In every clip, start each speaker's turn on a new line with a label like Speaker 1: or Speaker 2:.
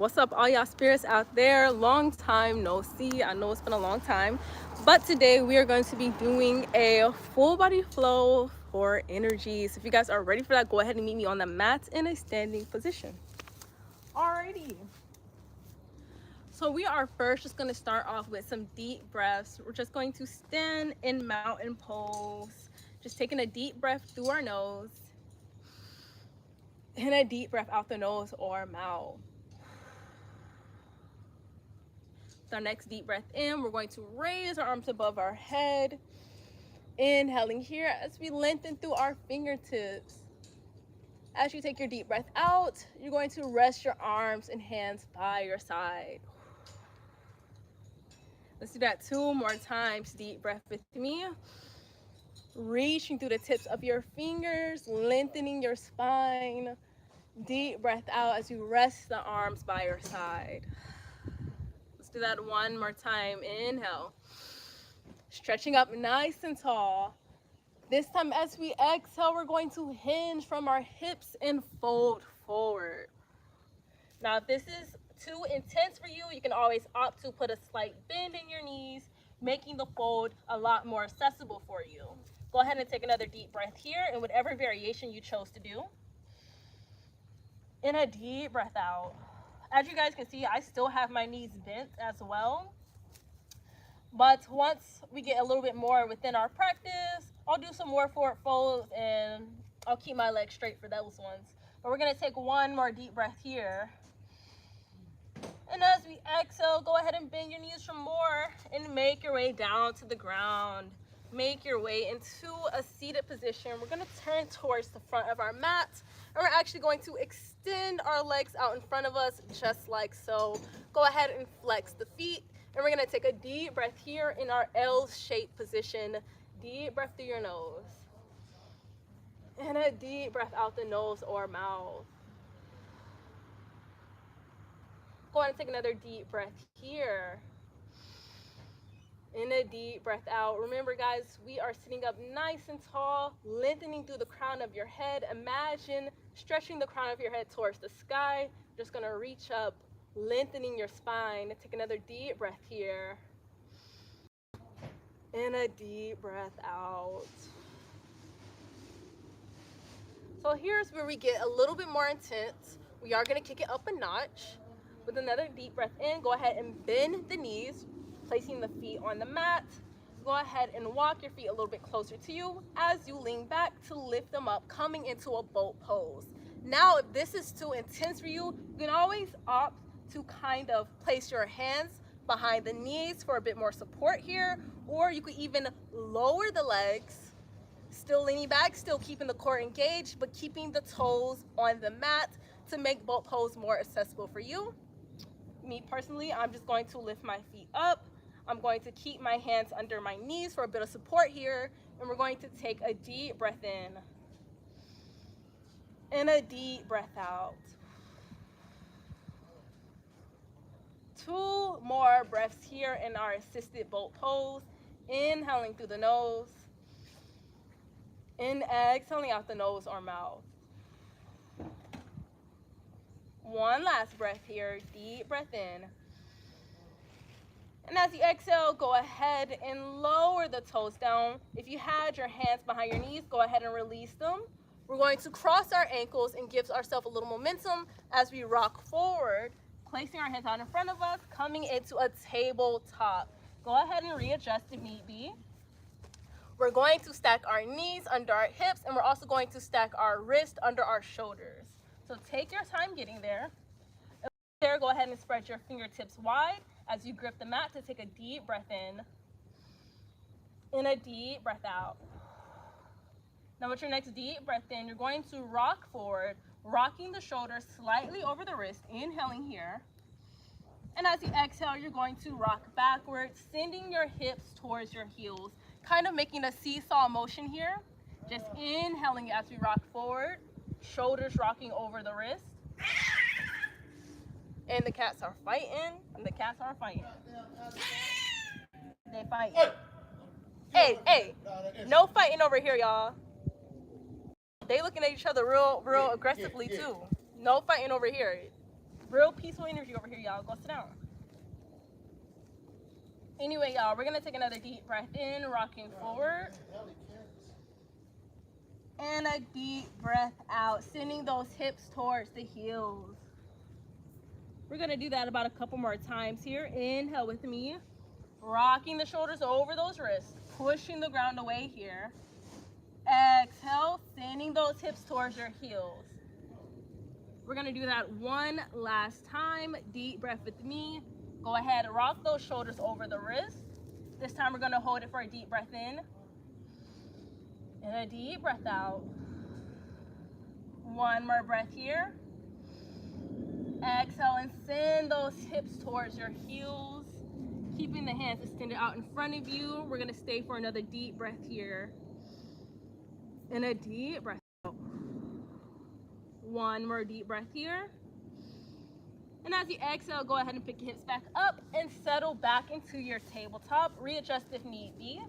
Speaker 1: What's up, all y'all spirits out there? Long time no see. I know it's been a long time, but today we are going to be doing a full body flow for energy. So if you guys are ready for that, go ahead and meet me on the mat in a standing position. Alrighty. So we are first just going to start off with some deep breaths. We're just going to stand in mountain pose, just taking a deep breath through our nose and a deep breath out the nose or mouth. With our next deep breath in, we're going to raise our arms above our head. Inhaling here as we lengthen through our fingertips. As you take your deep breath out, you're going to rest your arms and hands by your side. Let's do that 2 more times. Deep breath with me. Reaching through the tips of your fingers, lengthening your spine. Deep breath out as you rest the arms by your side. Let's do that 1 more time. Inhale. Stretching up nice and tall. This time as we exhale, we're going to hinge from our hips and fold forward. Now, if this is too intense for you, you can always opt to put a slight bend in your knees, making the fold a lot more accessible for you. Go ahead and take another deep breath here in whatever variation you chose to do. And a deep breath out. As you guys can see, I still have my knees bent as well. But once we get a little bit more within our practice, I'll do some more forward folds and I'll keep my legs straight for those ones. But we're gonna take 1 more deep breath here. And as we exhale, go ahead and bend your knees some more and make your way down to the ground. Make your way into a seated position. We're gonna turn towards the front of our mat, and we're actually going to extend our legs out in front of us, just like so. Go ahead and flex the feet, and we're gonna take a deep breath here in our L-shaped position. Deep breath through your nose. And a deep breath out the nose or mouth. Go ahead and take another deep breath here. And a deep breath out. Remember, guys, we are sitting up nice and tall, lengthening through the crown of your head. Imagine stretching the crown of your head towards the sky. Just gonna reach up, lengthening your spine. Take another deep breath here. And a deep breath out. So here's where we get a little bit more intense. We are gonna kick it up a notch. With another deep breath in, go ahead and bend the knees, placing the feet on the mat. Go ahead and walk your feet a little bit closer to you as you lean back to lift them up, coming into a boat pose. Now, if this is too intense for you, you can always opt to kind of place your hands behind the knees for a bit more support here, or you could even lower the legs, still leaning back, still keeping the core engaged, but keeping the toes on the mat to make boat pose more accessible for you. Me personally, I'm just going to lift my feet up. I'm going to keep my hands under my knees for a bit of support here, and we're going to take a deep breath in and a deep breath out. 2 more breaths here in our assisted boat pose. Inhaling through the nose and exhaling out the nose or mouth. 1 last breath here. Deep breath in. And as you exhale, go ahead and lower the toes down. If you had your hands behind your knees, go ahead and release them. We're going to cross our ankles and give ourselves a little momentum as we rock forward, placing our hands out in front of us, coming into a tabletop. Go ahead and readjust if need be. We're going to stack our knees under our hips, and we're also going to stack our wrists under our shoulders. So take your time getting there. There, go ahead and spread your fingertips wide as you grip the mat to take a deep breath in and a deep breath out. Now with your next deep breath in, you're going to rock forward, rocking the shoulders slightly over the wrist, inhaling here. And as you exhale, you're going to rock backwards, sending your hips towards your heels, kind of making a seesaw motion here. Just inhaling as we rock forward, shoulders rocking over the wrist. And the cats are fighting, and the cats are fighting. They fight. Hey, no fighting over here, y'all. They looking at each other real aggressively too. No fighting over here. Real peaceful energy over here, y'all. Go sit down. Anyway, y'all, we're gonna take another deep breath in, rocking forward. And a deep breath out, sending those hips towards the heels. We're gonna do that about a couple more times here. Inhale with me. Rocking the shoulders over those wrists, pushing the ground away here. Exhale, sending those hips towards your heels. We're gonna do that one last time. Deep breath with me. Go ahead, rock those shoulders over the wrists. This time we're gonna hold it for a deep breath in. And a deep breath out. One more breath here. Exhale and send those hips towards your heels. Keeping the hands extended out in front of you. We're gonna stay for another deep breath here. And a deep breath out. One more deep breath here. And as you exhale, go ahead and pick your hips back up and settle back into your tabletop. Readjust if need be.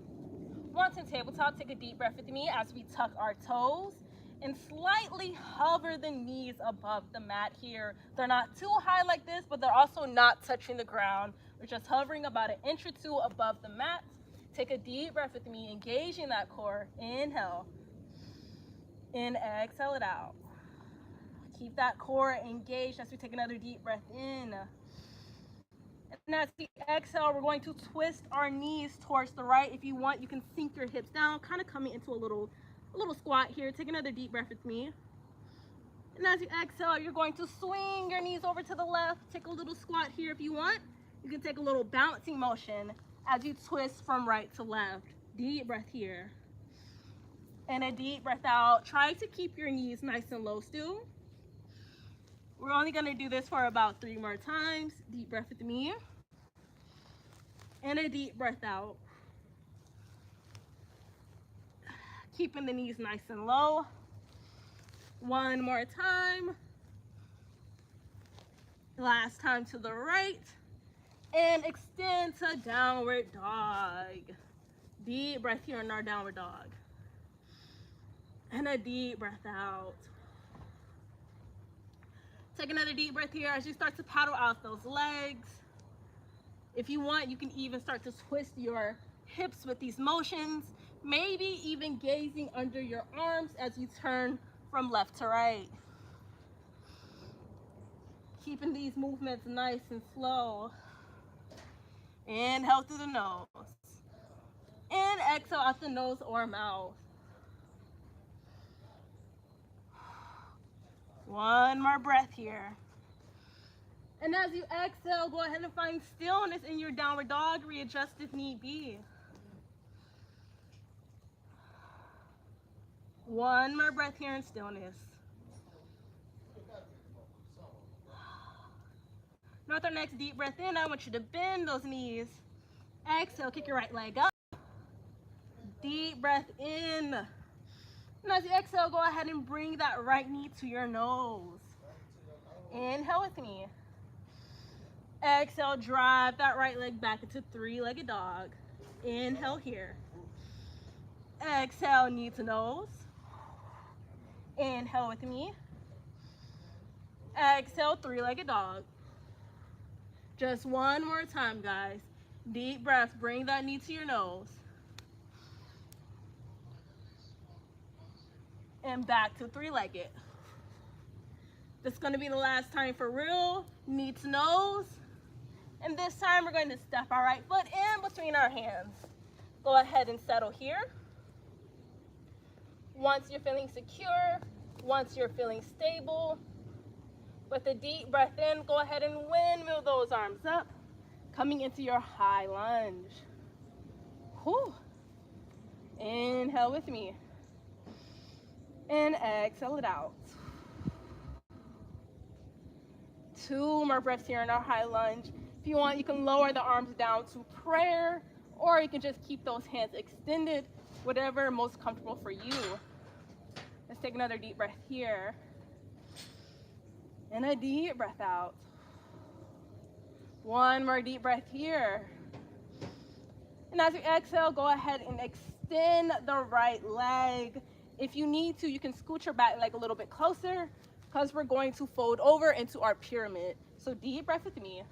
Speaker 1: Once in tabletop, take a deep breath with me as we tuck our toes and slightly hover the knees above the mat here. They're not too high like this, but they're also not touching the ground. We're just hovering about an inch or two above the mat. Take a deep breath with me, engaging that core. Inhale. And exhale it out. Keep that core engaged as we take another deep breath in. And as we exhale, we're going to twist our knees towards the right. If you want, you can sink your hips down, kind of coming into a little squat here. Take another deep breath with me. And as you exhale, you're going to swing your knees over to the left. Take a little squat here if you want. You can take a little bouncing motion as you twist from right to left. Deep breath here. And a deep breath out. Try to keep your knees nice and low still. We're only gonna do this for about 3 more times. Deep breath with me. And a deep breath out. Keeping the knees nice and low. One more time. Last time to the right. And extend to downward dog. Deep breath here in our downward dog. And a deep breath out. Take another deep breath here as you start to paddle out those legs. If you want, you can even start to twist your hips with these motions, maybe even gazing under your arms as you turn from left to right. Keeping these movements nice and slow. Inhale through the nose. And exhale out the nose or mouth. One more breath here. And as you exhale, go ahead and find stillness in your downward dog. Readjust if need be. One more breath here in stillness. Now with our next deep breath in, I want you to bend those knees. Exhale, kick your right leg up. Deep breath in. And as you exhale, go ahead and bring that right knee to your nose. Inhale with me. Exhale, drive that right leg back into 3-legged dog. Inhale here. Exhale, knee to nose. Inhale with me. Exhale, 3-legged dog. Just one more time, guys. Deep breath, bring that knee to your nose. And back to 3-legged. This is going to be the last time for real. Knee to nose. And this time we're going to step our right foot in between our hands. Go ahead and settle here. Once you're feeling secure, once you're feeling stable, with a deep breath in, go ahead and windmill those arms up, coming into your high lunge. Whew. Inhale with me. And exhale it out. 2 more breaths here in our high lunge. If you want, you can lower the arms down to prayer, or you can just keep those hands extended, whatever is most comfortable for you. Let's take another deep breath here. And a deep breath out. One more deep breath here. And as you exhale, go ahead and extend the right leg. If you need to, you can scoot your back leg a little bit closer because we're going to fold over into our pyramid. So deep breath with me.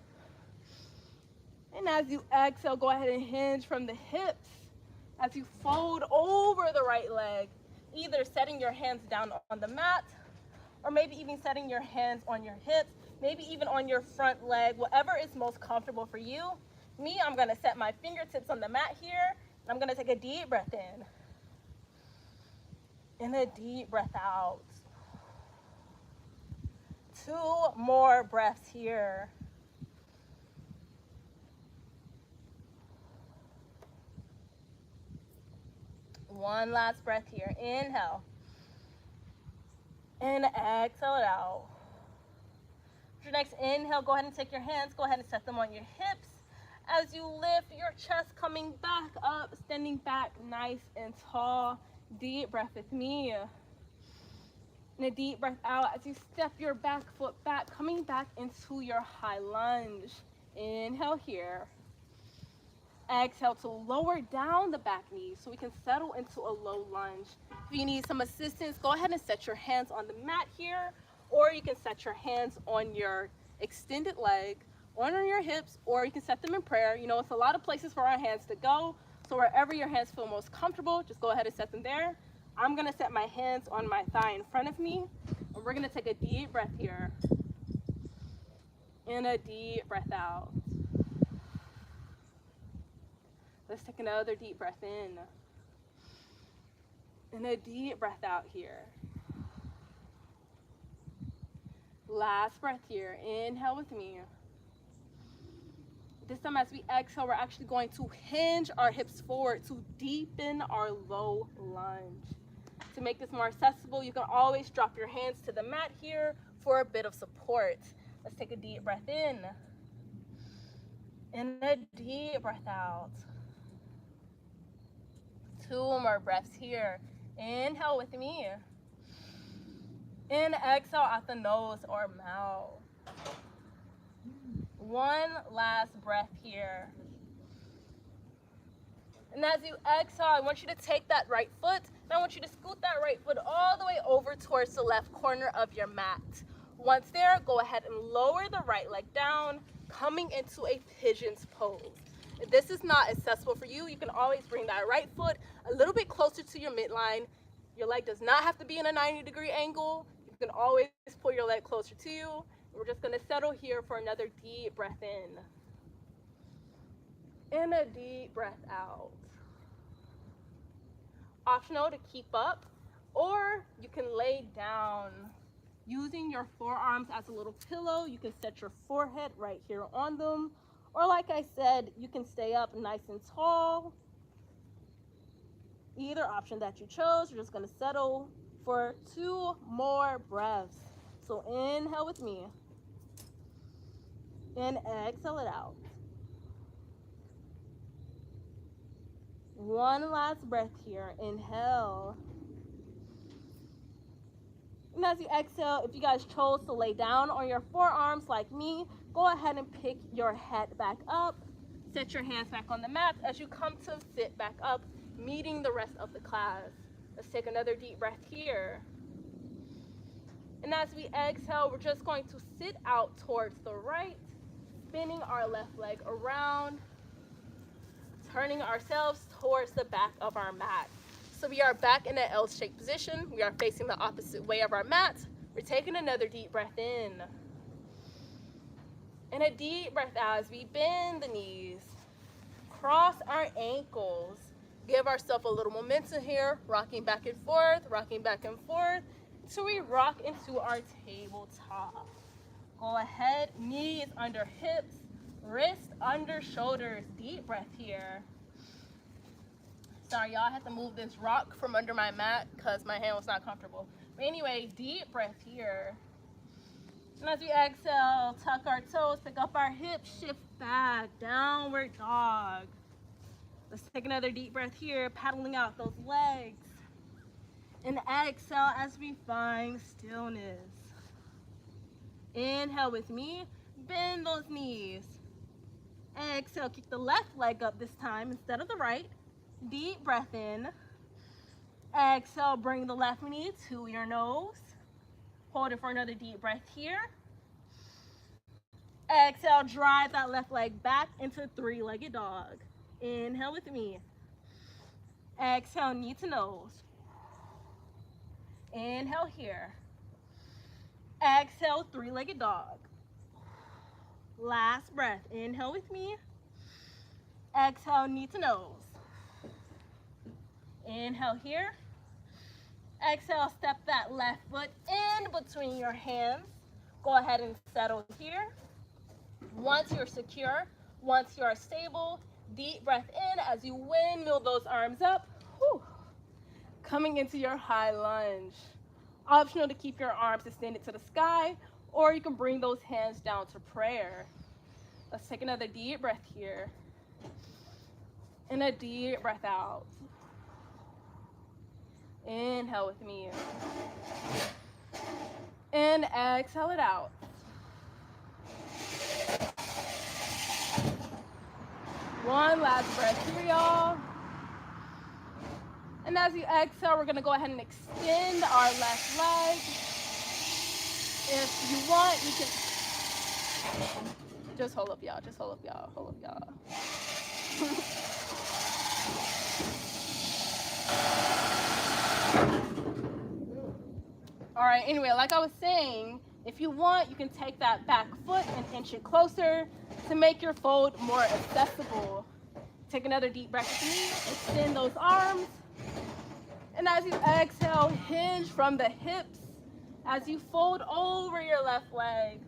Speaker 1: And as you exhale, go ahead and hinge from the hips as you fold over the right leg, either setting your hands down on the mat or maybe even setting your hands on your hips, maybe even on your front leg, whatever is most comfortable for you. Me, I'm gonna set my fingertips on the mat here, and I'm gonna take a deep breath in. And a deep breath out. 2 more breaths here. One last breath here. Inhale. And exhale it out. For your next inhale, go ahead and take your hands, go ahead and set them on your hips. As you lift your chest, coming back up, standing back nice and tall. Deep breath with me. And a deep breath out as you step your back foot back, coming back into your high lunge. Inhale here. Exhale to lower down the back knee so we can settle into a low lunge. If you need some assistance, go ahead and set your hands on the mat here, or you can set your hands on your extended leg, or on your hips, or you can set them in prayer. You know, it's a lot of places for our hands to go, so wherever your hands feel most comfortable, just go ahead and set them there. I'm gonna set my hands on my thigh in front of me, and we're gonna take a deep breath here, and a deep breath out. Let's take another deep breath in. And a deep breath out here. Last breath here. Inhale with me. This time as we exhale, we're actually going to hinge our hips forward to deepen our low lunge. To make this more accessible, you can always drop your hands to the mat here for a bit of support. Let's take a deep breath in. And a deep breath out. 2 more breaths here. Inhale with me. And exhale out the nose or mouth. 1 last breath here. And as you exhale, I want you to take that right foot, and I want you to scoot that right foot all the way over towards the left corner of your mat. Once there, go ahead and lower the right leg down, coming into a pigeon's pose. If this is not accessible for you, you can always bring that right foot a little bit closer to your midline. Your leg does not have to be in a 90-degree angle. You can always pull your leg closer to you. We're just gonna settle here for another deep breath in. And a deep breath out. Optional to keep up, or you can lay down. Using your forearms as a little pillow, you can set your forehead right here on them. Or like I said, you can stay up nice and tall. Either option that you chose, you're just gonna settle for 2 more breaths. So inhale with me. And exhale it out. 1 last breath here. Inhale. And as you exhale, if you guys chose to lay down on your forearms like me, go ahead and pick your head back up. Set your hands back on the mat as you come to sit back up, meeting the rest of the class. Let's take another deep breath here. And as we exhale, we're just going to sit out towards the right, spinning our left leg around, turning ourselves towards the back of our mat. So we are back in an L-shaped position. We are facing the opposite way of our mat. We're taking another deep breath in. And a deep breath out as we bend the knees, cross our ankles, give ourselves a little momentum here, rocking back and forth, until we rock into our tabletop. Go ahead, knees under hips, wrist under shoulders. Deep breath here. Sorry, y'all, I had to move this rock from under my mat because my hand was not comfortable. But anyway, deep breath here. And as we exhale, tuck our toes, pick up our hips, shift back, downward dog. Let's take another deep breath here, paddling out those legs. And exhale as we find stillness. Inhale with me, bend those knees. Exhale, kick the left leg up this time instead of the right. Deep breath in. Exhale, bring the left knee to your nose. Hold it for another deep breath here. Exhale, drive that left leg back into three-legged dog. Inhale with me. Exhale, knee to nose. Inhale here. Exhale, three-legged dog. Last breath. Inhale with me. Exhale, knee to nose. Inhale here. Exhale, step that left foot in between your hands. Go ahead and settle here. Once you're secure, once you are stable, deep breath in as you windmill those arms up. Whew. Coming into your high lunge. Optional to keep your arms extended to the sky, or you can bring those hands down to prayer. Let's take another deep breath here. And a deep breath out. Inhale with me. And exhale it out. One last breath here, y'all. And as you exhale, we're gonna go ahead and extend our left leg. If you want, you can just hold up, y'all. Just hold up, y'all. Hold up, y'all. All right, anyway, like I was saying, if you want, you can take that back foot and inch it closer to make your fold more accessible. Take another deep breath with me, extend those arms. And as you exhale, hinge from the hips as you fold over your left leg.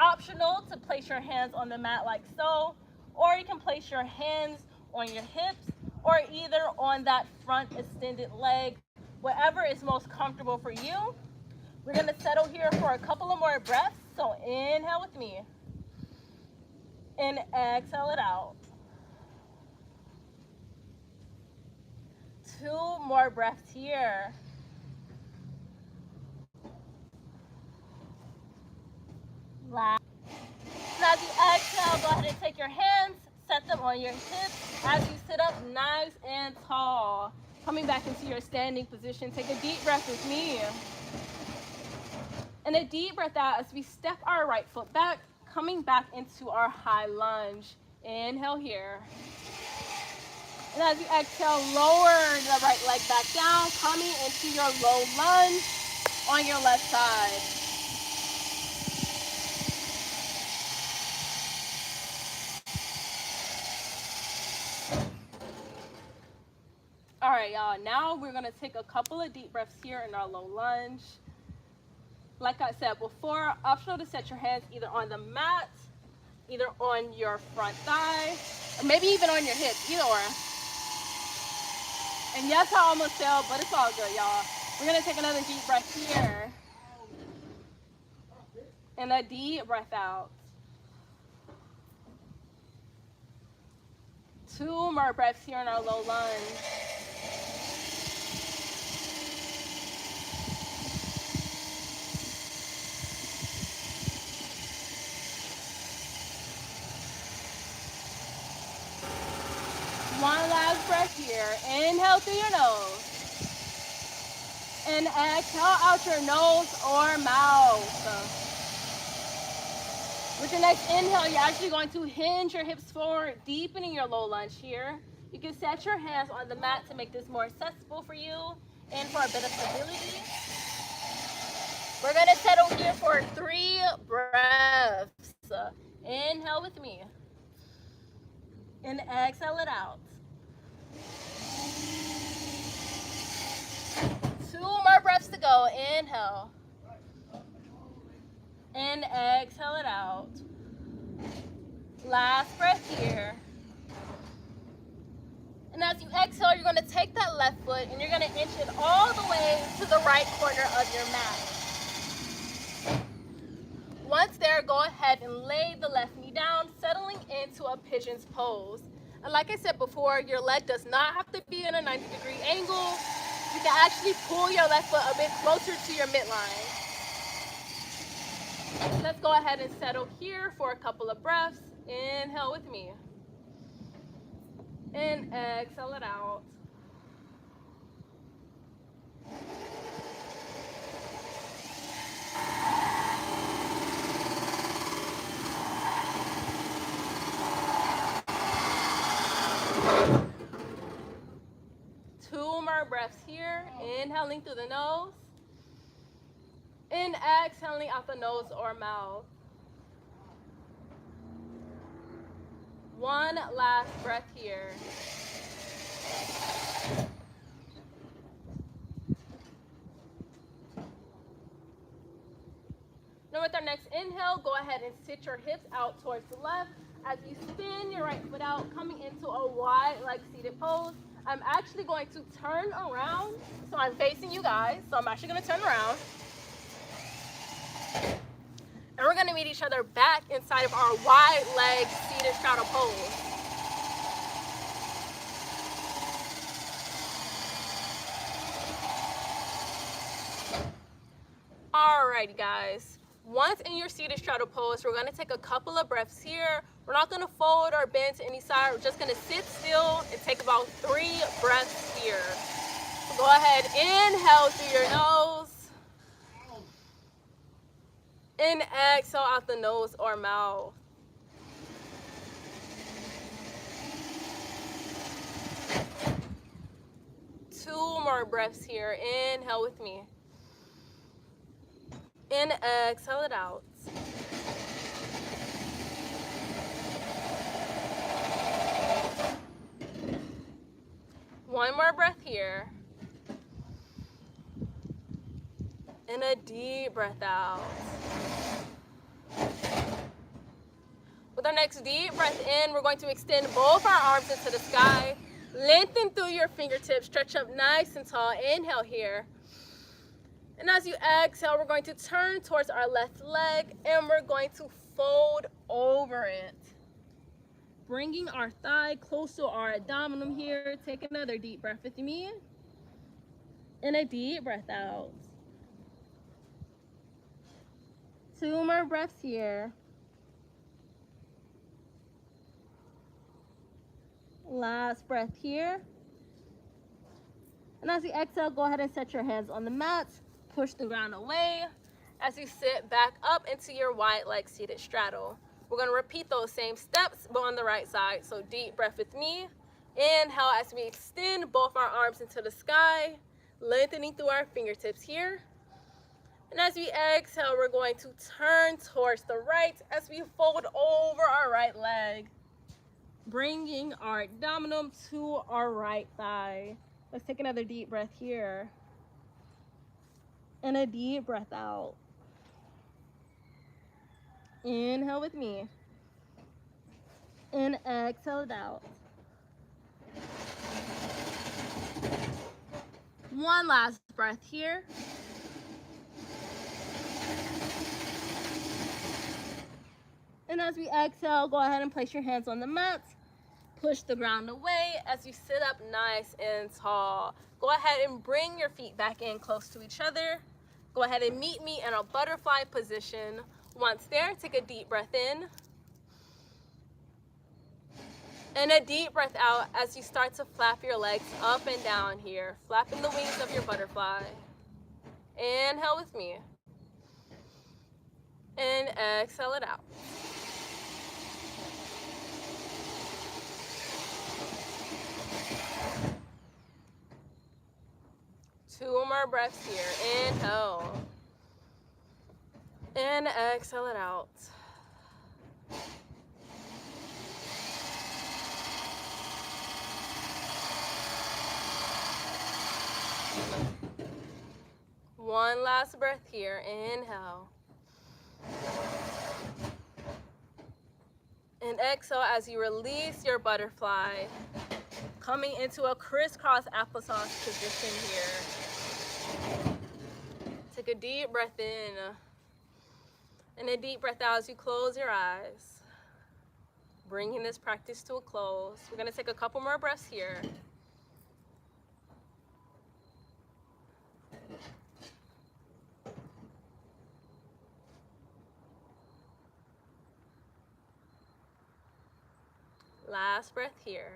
Speaker 1: Optional to place your hands on the mat like so, or you can place your hands on your hips, or either on that front extended leg, whatever is most comfortable for you. We're gonna settle here for a couple of more breaths, so inhale with me, and exhale it out. 2 more breaths here. Last. And as you exhale, go ahead and take your hands, set them on your hips as you sit up nice and tall. Coming back into your standing position, take a deep breath with me. And a deep breath out as we step our right foot back, coming back into our high lunge. Inhale here. And as you exhale, lower the right leg back down, coming into your low lunge on your left side. All right, y'all, now we're gonna take a couple of deep breaths here in our low lunge. Like I said before, optional to set your hands either on the mat, either on your front thigh, or maybe even on your hips, either or. And yes, I almost fell, but it's all good, y'all. We're gonna take another deep breath here. And a deep breath out. 2 more breaths here in our low lunge. One last breath here. Inhale through your nose. And exhale out your nose or mouth. With your next inhale, you're actually going to hinge your hips forward, deepening your low lunge here. You can set your hands on the mat to make this more accessible for you and for a bit of stability. We're gonna settle here for 3 breaths. Inhale with me. And exhale it out. 2 more breaths to go. Inhale. And exhale it out. Last breath here. And as you exhale, you're going to take that left foot and you're going to inch it all the way to the right corner of your mat. Once there, go ahead and lay the left knee down, settling into a pigeon's pose. And like I said before, your leg does not have to be in a 90-degree angle. You can actually pull your left foot a bit closer to your midline. Let's go ahead and settle here for a couple of breaths. Inhale with me. And exhale it out. Inhaling through the nose. And exhaling out the nose or mouth. One last breath here. Now with our next inhale, go ahead and sit your hips out towards the left as you spin your right foot out, coming into a wide leg seated pose. I'm actually going to turn around, so I'm facing you guys, so I'm actually going to turn around. And we're going to meet each other back inside of our wide leg seated straddle pose. Alrighty guys, once in your seated straddle pose, we're going to take a couple of breaths here. We're not going to fold or bend to any side. We're just going to sit still and take about 3 breaths here. So go ahead, inhale through your nose. And exhale out the nose or mouth. Two more breaths here. Inhale with me. And exhale it out. One more breath here. And a deep breath out. With our next deep breath in, we're going to extend both our arms into the sky. Lengthen through your fingertips. Stretch up nice and tall. Inhale here. And as you exhale, we're going to turn towards our left leg and we're going to fold over it. Bringing our thigh close to our abdomen here. Take another deep breath with me. And a deep breath out. 2 more breaths here. Last breath here. And as you exhale, go ahead and set your hands on the mat. Push the ground away as you sit back up into your wide leg seated straddle. We're going to repeat those same steps, but on the right side. So deep breath with me. Inhale as we extend both our arms into the sky, lengthening through our fingertips here. And as we exhale, we're going to turn towards the right as we fold over our right leg, bringing our abdomen to our right thigh. Let's take another deep breath here. And a deep breath out. Inhale with me. And exhale it out. One last breath here. And as we exhale, go ahead and place your hands on the mat. Push the ground away as you sit up nice and tall. Go ahead and bring your feet back in close to each other. Go ahead and meet me in a butterfly position. Once there, take a deep breath in. And a deep breath out as you start to flap your legs up and down here, flapping the wings of your butterfly. Inhale with me. And exhale it out. Two more breaths here. Inhale. And exhale it out. One last breath here. Inhale. And exhale as you release your butterfly, coming into a crisscross applesauce position here. Take a deep breath in and a deep breath out as you close your eyes, bringing this practice to a close. We're going to take a couple more breaths here. Last breath here.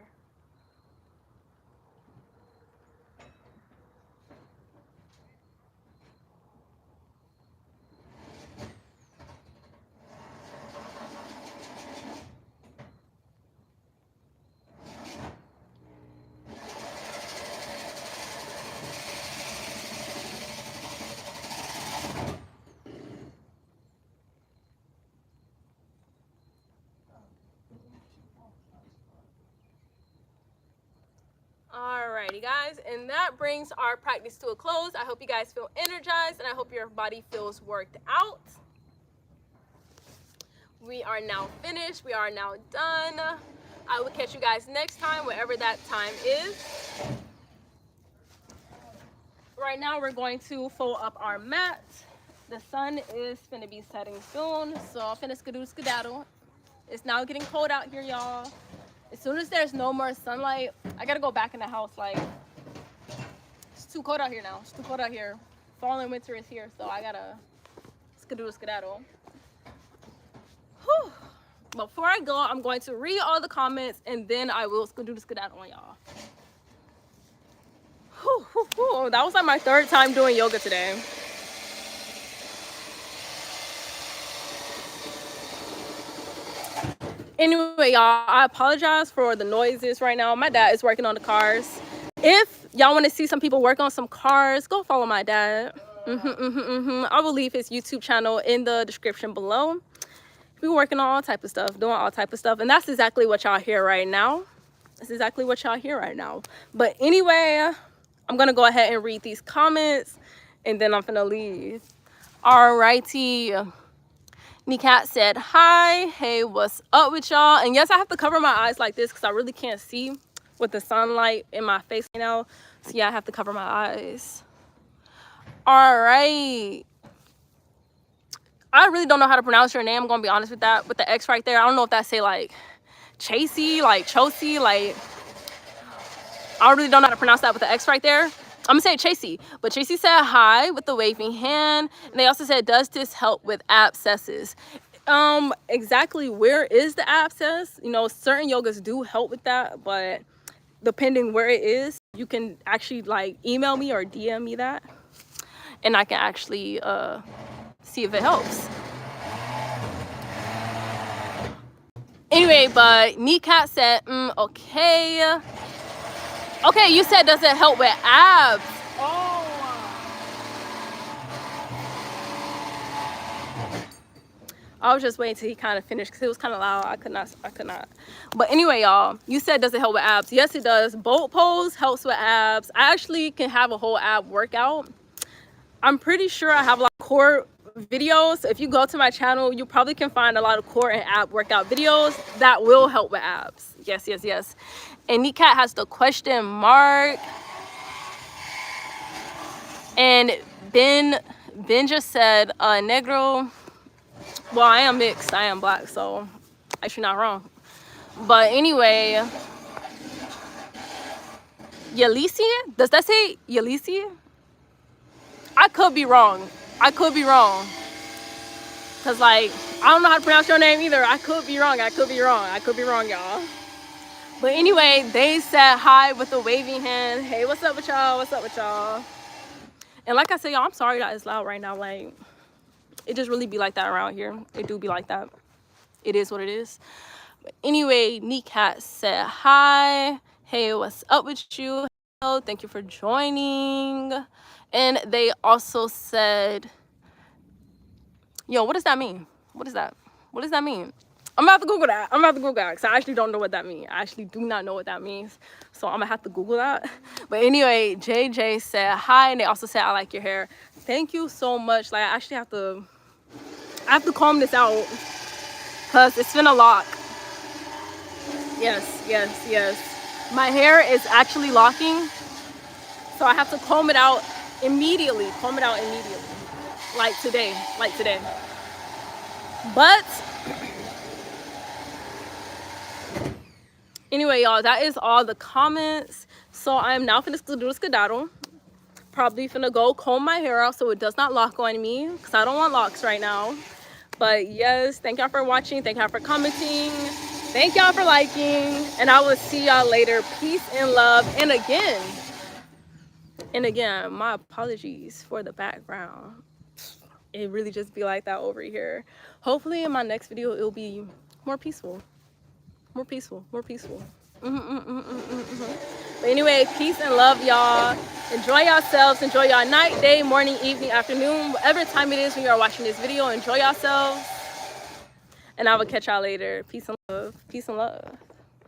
Speaker 1: Alrighty guys, and that brings our practice to a close. I hope you guys feel energized and I hope your body feels worked out. We are now finished. We are now done. I will catch you guys next time, wherever that time is. Right now we're going to fold up our mat. The sun is finna be setting soon, so I'm finna skedaddle. It's now getting cold out here, y'all. As soon as there's no more sunlight, I gotta go back in the house. Like, it's too cold out here now. It's too cold out here. Fall and winter is here, so I gotta skedaddle. Whew. Before I go, I'm going to read all the comments and then I will skedaddle on y'all. That was like my third time doing yoga today. Anyway, y'all, I apologize for the noises right now. My dad is working on the cars. If y'all want to see some people work on some cars, go follow my dad. I will leave his YouTube channel in the description below. We're working on all type of stuff, doing all type of stuff, and that's exactly what y'all hear right now. That's exactly what y'all hear right now. But anyway, I'm gonna go ahead and read these comments and then I'm gonna leave. Alrighty. Nikat said, hi, hey, what's up with y'all? And yes, I have to cover my eyes like this because I really can't see with the sunlight in my face right now. So yeah, I have to cover my eyes. All right. I really don't know how to pronounce your name. I'm gonna be honest with that. With the X right there, I don't know if that say like Chasey, like Chosey, like I really don't know how to pronounce that with the X right there. I'm gonna say Chasey, but Chasey said hi with the waving hand. And they also said, does this help with abscesses? Exactly where is the abscess? You know, certain yogas do help with that, but depending where it is, you can actually like email me or DM me that, and I can actually see if it helps. Anyway, but Nikat said, okay. Okay, you said, does it help with abs? Oh. I was just waiting till he kind of finished because it was kind of loud. I could not. But anyway, y'all, you said, does it help with abs? Yes, it does. Boat pose helps with abs. I actually can have a whole ab workout. I'm pretty sure I have a lot of core videos. So if you go to my channel, you probably can find a lot of core and ab workout videos that will help with abs. Yes, yes, yes. And Nikat has the question mark. And Ben just said, negro. Well, I am mixed. I am black, so actually not wrong. But anyway, Yalisi? Does that say Yalisi? I could be wrong. I could be wrong. Because, like, I don't know how to pronounce your name either. I could be wrong. I could be wrong. I could be wrong, y'all. But anyway, they said hi with the waving hand. Hey, what's up with y'all? What's up with y'all? And like I said, y'all, I'm sorry that it's loud right now. Like, it just really be like that around here. It do be like that. It is what it is. But anyway, Nikat said hi. Hey, what's up with you? Hello, thank you for joining. And they also said, yo, what does that mean? What is that? What does that mean? I'm gonna have to Google that. I'm gonna have to Google that because I actually don't know what that means. I actually do not know what that means. So I'm gonna have to Google that. But anyway, JJ said hi, and they also said, I like your hair. Thank you so much. Like, I actually have to comb this out because it's been a lock. Yes, yes, yes. My hair is actually locking. So I have to comb it out immediately. Comb it out immediately. Like today. But anyway, y'all, that is all the comments. So I'm now finna do a skedaddle. Probably finna go comb my hair out so it does not lock on me because I don't want locks right now. But yes, thank y'all for watching. Thank y'all for commenting. Thank y'all for liking. And I will see y'all later. Peace and love. And again, my apologies for the background. It really just be like that over here. Hopefully in my next video, it'll be more peaceful. More peaceful. But anyway, peace and love, y'all. Enjoy yourselves. Enjoy your night, day, morning, evening, afternoon, whatever time it is when you are watching this video. Enjoy yourselves. And I will catch y'all later. Peace and love. Peace and love.